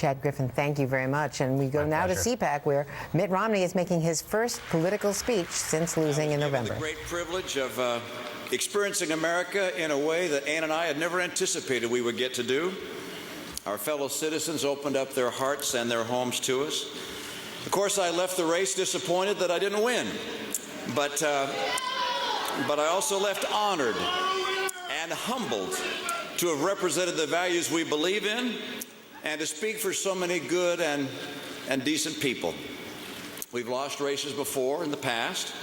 Chad Griffin, thank you very much. And we go now to CPAC, where Mitt Romney is making his first political speech since losing in November. The great privilege of experiencing America in a way that Ann and I had never anticipated we would get to do. Our fellow citizens opened up their hearts and their homes to us. Of course, I left the race disappointed that I didn't win, but I also left honored and humbled to have represented the values we believe in and to speak for so many good and decent people. We've lost races before in the past,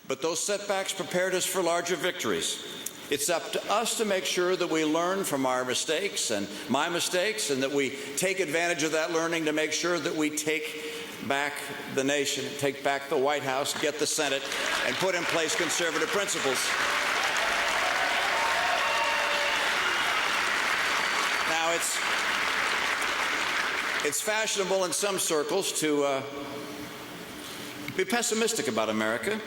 but those setbacks prepared us for larger victories. It's up to us to make sure that we learn from our mistakes and my mistakes, and that we take advantage of that learning to make sure that we take back the nation, take back the White House, get the Senate, and put in place conservative principles. Now, it's fashionable in some circles to be pessimistic about America,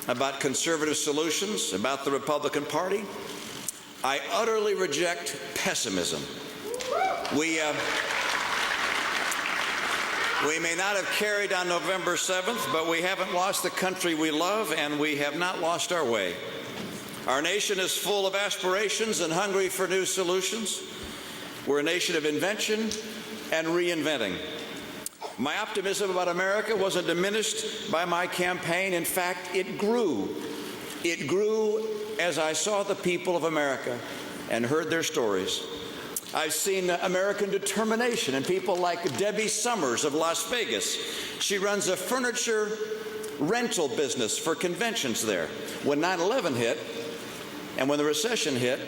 about conservative solutions, about the Republican Party. I utterly reject pessimism. We may not have carried on November 7th, but we haven't lost the country we love, and we have not lost our way. Our nation is full of aspirations and hungry for new solutions. We're a nation of invention and reinventing. My optimism about America wasn't diminished by my campaign. In fact, it grew. It grew as I saw the people of America and heard their stories. I've seen American determination in people like Debbie Summers of Las Vegas. She runs a furniture rental business for conventions there. When 9/11 hit and when the recession hit,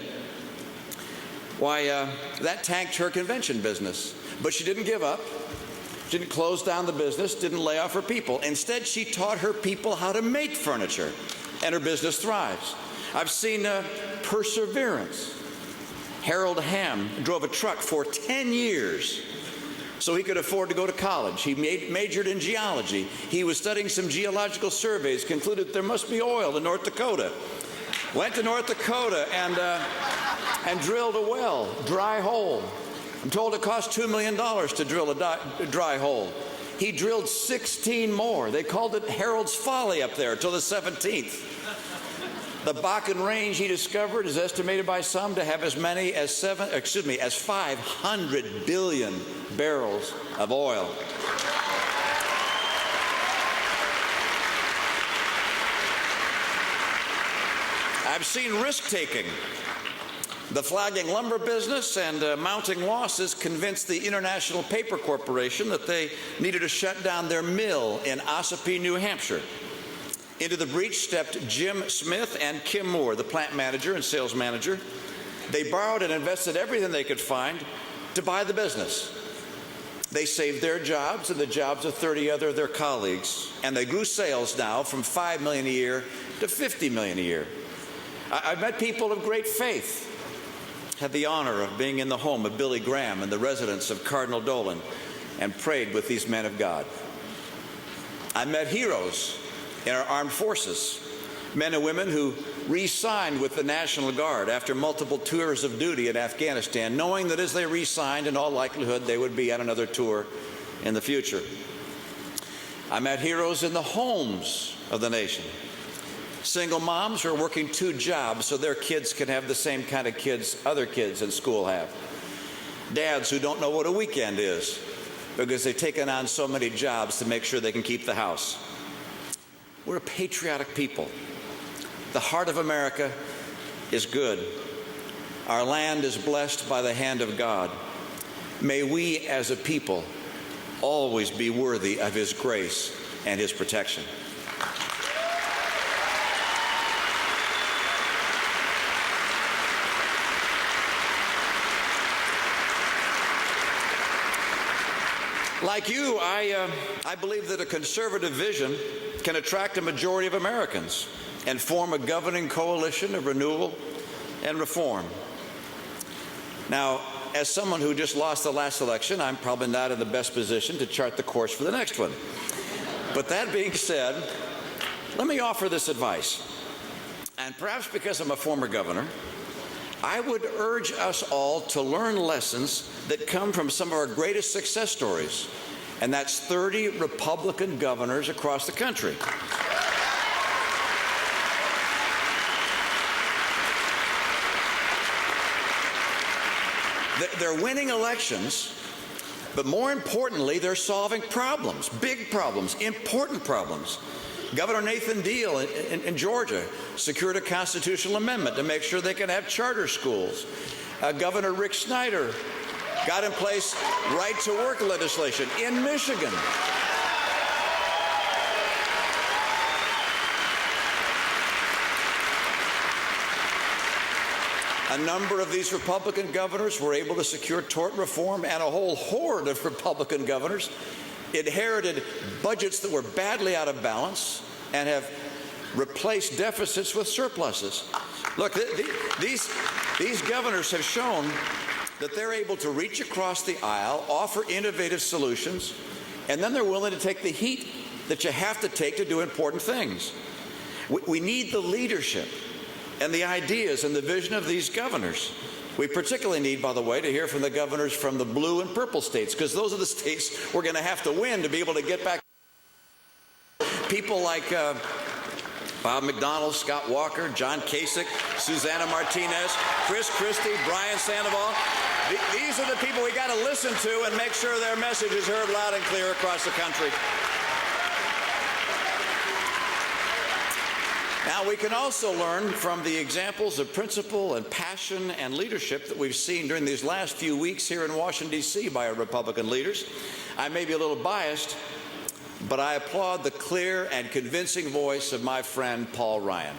that tanked her convention business. But she didn't give up. She didn't close down the business, didn't lay off her people. Instead, she taught her people how to make furniture, and her business thrives. I've seen perseverance. Harold Hamm drove a truck for 10 years so he could afford to go to college. He majored in geology. He was studying some geological surveys, concluded there must be oil in North Dakota. Went to North Dakota and drilled a well, dry hole. I'm told it cost $2 million to drill a dry hole. He drilled 16 more. They called it Harold's Folly up there till the 17th. The Bakken Range he discovered is estimated by some to have as many as 500 billion barrels of oil. I've seen risk-taking. The flagging lumber business and mounting losses convinced the International Paper Corporation that they needed to shut down their mill in Ossipee, New Hampshire. Into the breach stepped Jim Smith and Kim Moore, the plant manager and sales manager. They borrowed and invested everything they could find to buy the business. They saved their jobs and the jobs of 30 other of their colleagues, and they grew sales now from $5 million a year to $50 million a year. I've met people of great faith. Had the honor of being in the home of Billy Graham and the residence of Cardinal Dolan, and prayed with these men of God. I met heroes in our armed forces, men and women who re-signed with the National Guard after multiple tours of duty in Afghanistan, knowing that as they re-signed, in all likelihood, they would be on another tour in the future. I met heroes in the homes of the nation. Single moms who are working 2 jobs so their kids can have the same kind of kids other kids in school have. Dads who don't know what a weekend is because they've taken on so many jobs to make sure they can keep the house. We're a patriotic people. The heart of America is good. Our land is blessed by the hand of God. May we as a people always be worthy of His grace and His protection. Like you, I believe that a conservative vision can attract a majority of Americans and form a governing coalition of renewal and reform. Now, as someone who just lost the last election, I'm probably not in the best position to chart the course for the next one. But that being said, let me offer this advice. And perhaps because I'm a former governor, I would urge us all to learn lessons that come from some of our greatest success stories, and that's 30 Republican governors across the country. They're winning elections, but more importantly, they're solving problems, big problems, important problems. Governor Nathan Deal in Georgia secured a constitutional amendment to make sure they can have charter schools. Governor Rick Snyder got in place right-to-work legislation in Michigan. A number of these Republican governors were able to secure tort reform, and a whole horde of Republican governors inherited budgets that were badly out of balance and have replaced deficits with surpluses. Look, these governors have shown that they're able to reach across the aisle, offer innovative solutions, and then they're willing to take the heat that you have to take to do important things. We need the leadership and the ideas and the vision of these governors. We particularly need, by the way, to hear from the governors from the blue and purple states, because those are the states we're going to have to win to be able to get back. People like Bob McDonnell, Scott Walker, John Kasich, Susana Martinez, Chris Christie, Brian Sandoval. These are the people we got to listen to and make sure their message is heard loud and clear across the country. Now, we can also learn from the examples of principle and passion and leadership that we've seen during these last few weeks here in Washington, D.C. by our Republican leaders. I may be a little biased, but I applaud the clear and convincing voice of my friend Paul Ryan.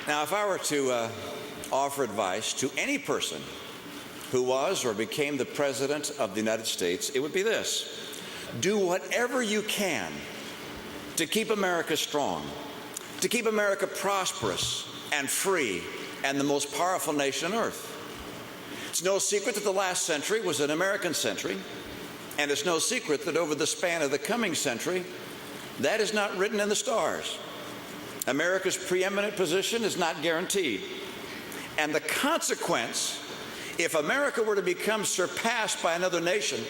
Now, if I were to offer advice to any person who was or became the President of the United States, it would be this: do whatever you can to keep America strong, to keep America prosperous and free and the most powerful nation on earth. It's no secret that the last century was an American century, and it's no secret that over the span of the coming century, that is not written in the stars. America's preeminent position is not guaranteed. And the consequence, if America were to become surpassed by another nation,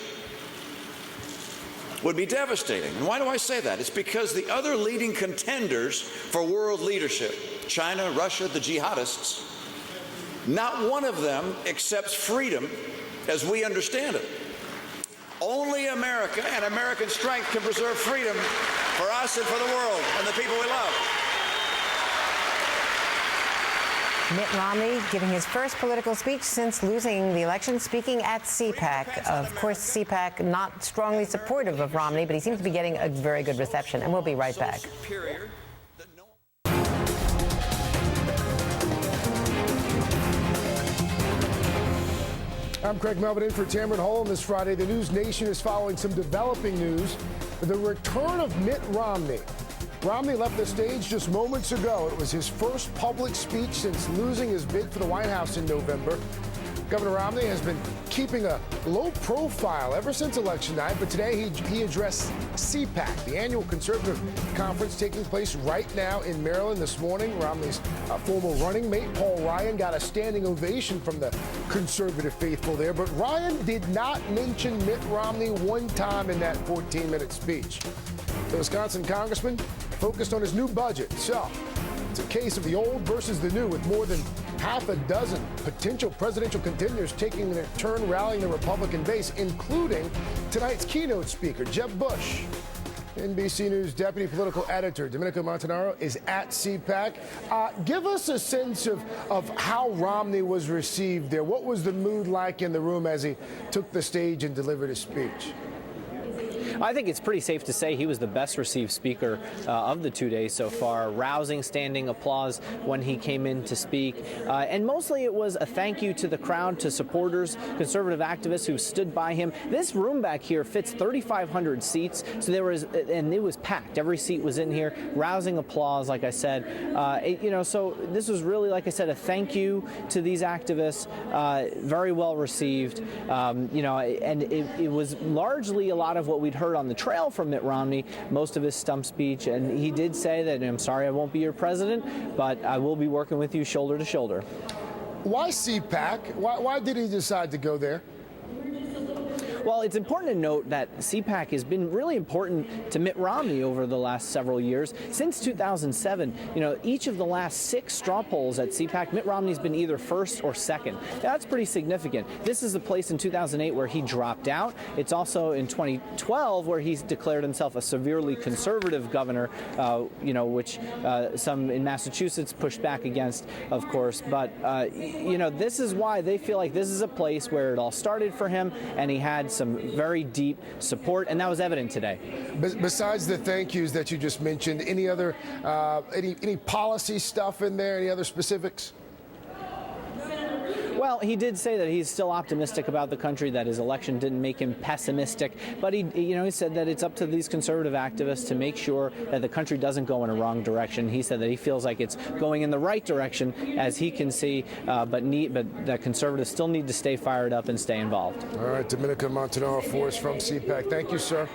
would be devastating. And why do I say that? It's because the other leading contenders for world leadership, China, Russia, the jihadists, not one of them accepts freedom as we understand it. Only America and American strength can preserve freedom for us and for the world and the people we love. Mitt Romney giving his first political speech since losing the election, speaking at CPAC. Of course, CPAC not strongly supportive of Romney, but he seems to be getting a very good reception. And we'll be right back. I'm Craig Melvin in for Tamron Hall on this Friday. The News Nation is following some developing news. The return of Mitt Romney. Romney left the stage just moments ago. It was his first public speech since losing his bid for the White House in November. Governor Romney has been keeping a low profile ever since election night, but today he addressed CPAC, the annual conservative conference taking place right now in Maryland this morning. Romney's former running mate, Paul Ryan, got a standing ovation from the conservative faithful there, but Ryan did not mention Mitt Romney one time in that 14-minute speech. The Wisconsin congressman focused on his new budget. So it's a case of the old versus the new, with more than half a dozen potential presidential contenders taking their turn rallying the Republican base, including tonight's keynote speaker, Jeb Bush. NBC News deputy political editor Domenico Montanaro is at CPAC. Give us a sense of how Romney was received there. What was the mood like in the room as he took the stage and delivered his speech? I think it's pretty safe to say he was the best received speaker of the 2 days so far. Rousing standing applause when he came in to speak. And mostly it was a thank you to the crowd, to supporters, conservative activists who stood by him. This room back here fits 3,500 seats, so and it was packed. Every seat was in here. Rousing applause, like I said. So this was really, like I said, a thank you to these activists. Very well received. And it was largely a lot of what we'd heard on the trail from Mitt Romney, most of his stump speech, and he did say that, I'm sorry I won't be your president, but I will be working with you shoulder to shoulder. Why CPAC? Why did he decide to go there? Well, it's important to note that CPAC has been really important to Mitt Romney over the last several years. Since 2007, each of the last 6 straw polls at CPAC, Mitt Romney's been either first or second. That's pretty significant. This is the place in 2008 where he dropped out. It's also in 2012 where he's declared himself a severely conservative governor, which some in Massachusetts pushed back against, of course. But, this is why they feel like this is a place where it all started for him, and he had some very deep support, and that was evident today. Besides the thank yous that you just mentioned, any other any policy stuff in there? Any other specifics? Well, he did say that he's still optimistic about the country, that his election didn't make him pessimistic, but he said that it's up to these conservative activists to make sure that the country doesn't go in a wrong direction. He said that he feels like it's going in the right direction, as he can see, but that conservatives still need to stay fired up and stay involved. All right, Dominica Montanaro for us from CPAC. Thank you, sir.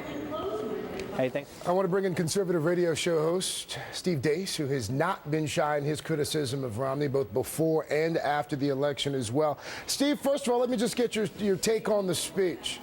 Hey, thanks. I want to bring in conservative radio show host Steve Deace, who has not been shy in his criticism of Romney, both before and after the election as well. Steve, first of all, let me just get your take on the speech.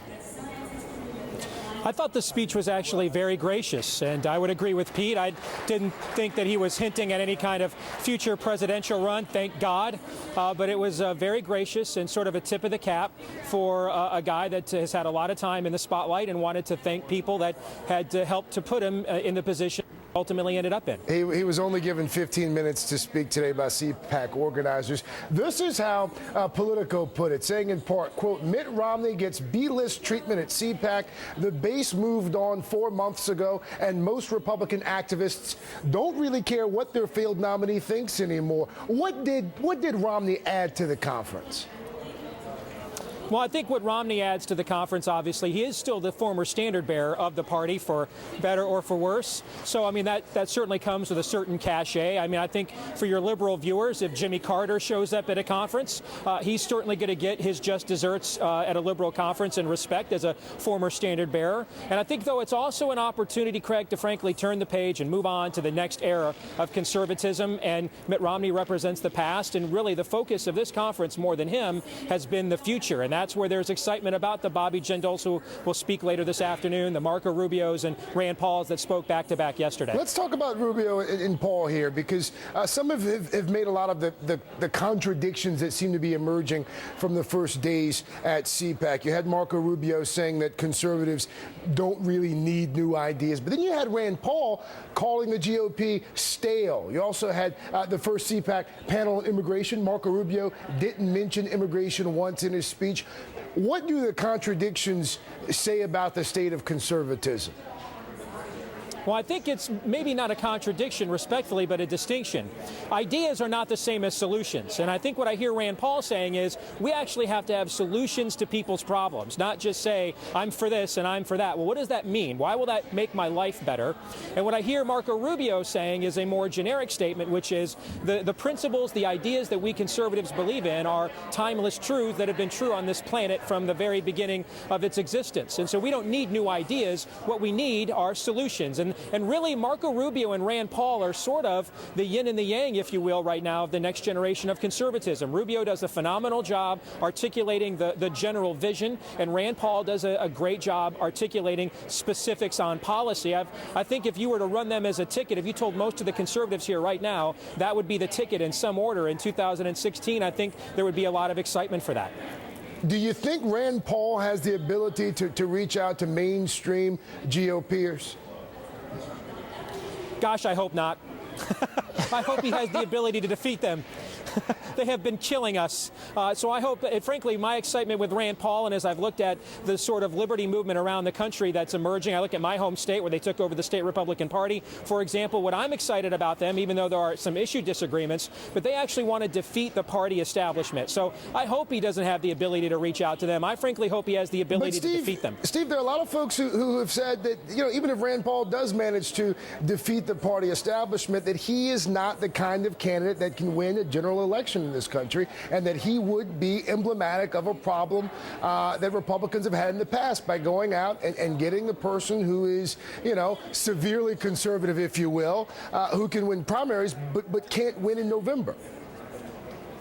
I thought the speech was actually very gracious, and I would agree with Pete. I didn't think that he was hinting at any kind of future presidential run, thank God, but it was very gracious and sort of a tip of the cap for a guy that has had a lot of time in the spotlight and wanted to thank people that had helped to put him in the position ultimately ended up in. He was only given 15 minutes to speak today by CPAC organizers. This is how Politico put it, saying in part, quote, Mitt Romney gets B-list treatment at CPAC. The base moved on 4 months ago, and most Republican activists don't really care what their failed nominee thinks anymore. What did Romney add to the conference? Well, I think what Romney adds to the conference, obviously, he is still the former standard bearer of the party, for better or for worse. So, I mean, that certainly comes with a certain cachet. I mean, I think for your liberal viewers, if Jimmy Carter shows up at a conference, he's certainly going to get his just desserts at a liberal conference in respect as a former standard bearer. And I think, though, it's also an opportunity, Craig, to frankly turn the page and move on to the next era of conservatism. And Mitt Romney represents the past. And really, the focus of this conference, more than him, has been the future. And that's where there's excitement about the Bobby Jindals, who will speak later this afternoon, the Marco Rubios and Rand Pauls that spoke back-to-back yesterday. Let's talk about Rubio and Paul here, because some have made a lot of the contradictions that seem to be emerging from the first days at CPAC. You had Marco Rubio saying that conservatives don't really need new ideas, but then you had Rand Paul calling the GOP stale. You also had the first CPAC panel on immigration. Marco Rubio didn't mention immigration once in his speech. What do the contradictions say about the state of conservatism? Well, I think it's maybe not a contradiction, respectfully, but a distinction. Ideas are not the same as solutions. And I think what I hear Rand Paul saying is we actually have to have solutions to people's problems, not just say, I'm for this and I'm for that. Well, what does that mean? Why will that make my life better? And what I hear Marco Rubio saying is a more generic statement, which is the principles, the ideas that we conservatives believe in are timeless truths that have been true on this planet from the very beginning of its existence. And so we don't need new ideas. What we need are solutions. And really, Marco Rubio and Rand Paul are sort of the yin and the yang, if you will, right now of the next generation of conservatism. Rubio does a phenomenal job articulating the general vision, and Rand Paul does a great job articulating specifics on policy. I think if you were to run them as a ticket, if you told most of the conservatives here right now, that would be the ticket in some order in 2016, I think there would be a lot of excitement for that. Do you think Rand Paul has the ability to reach out to mainstream GOPers? Gosh, I hope not. I hope he has the ability to defeat them. They have been killing us. So I hope, frankly, my excitement with Rand Paul, and as I've looked at the sort of liberty movement around the country that's emerging, I look at my home state where they took over the state Republican Party, for example. What I'm excited about them, even though there are some issue disagreements, but they actually want to defeat the party establishment. So I hope he doesn't have the ability to reach out to them. I frankly hope he has the ability to defeat them. Steve, there are a lot of folks who have said that, even if Rand Paul does manage to defeat the party establishment, that he is not the kind of candidate that can win a general election in this country, and that he would be emblematic of a problem that Republicans have had in the past by going out and getting the person who is, severely conservative, if you will, who can win primaries but can't win in November.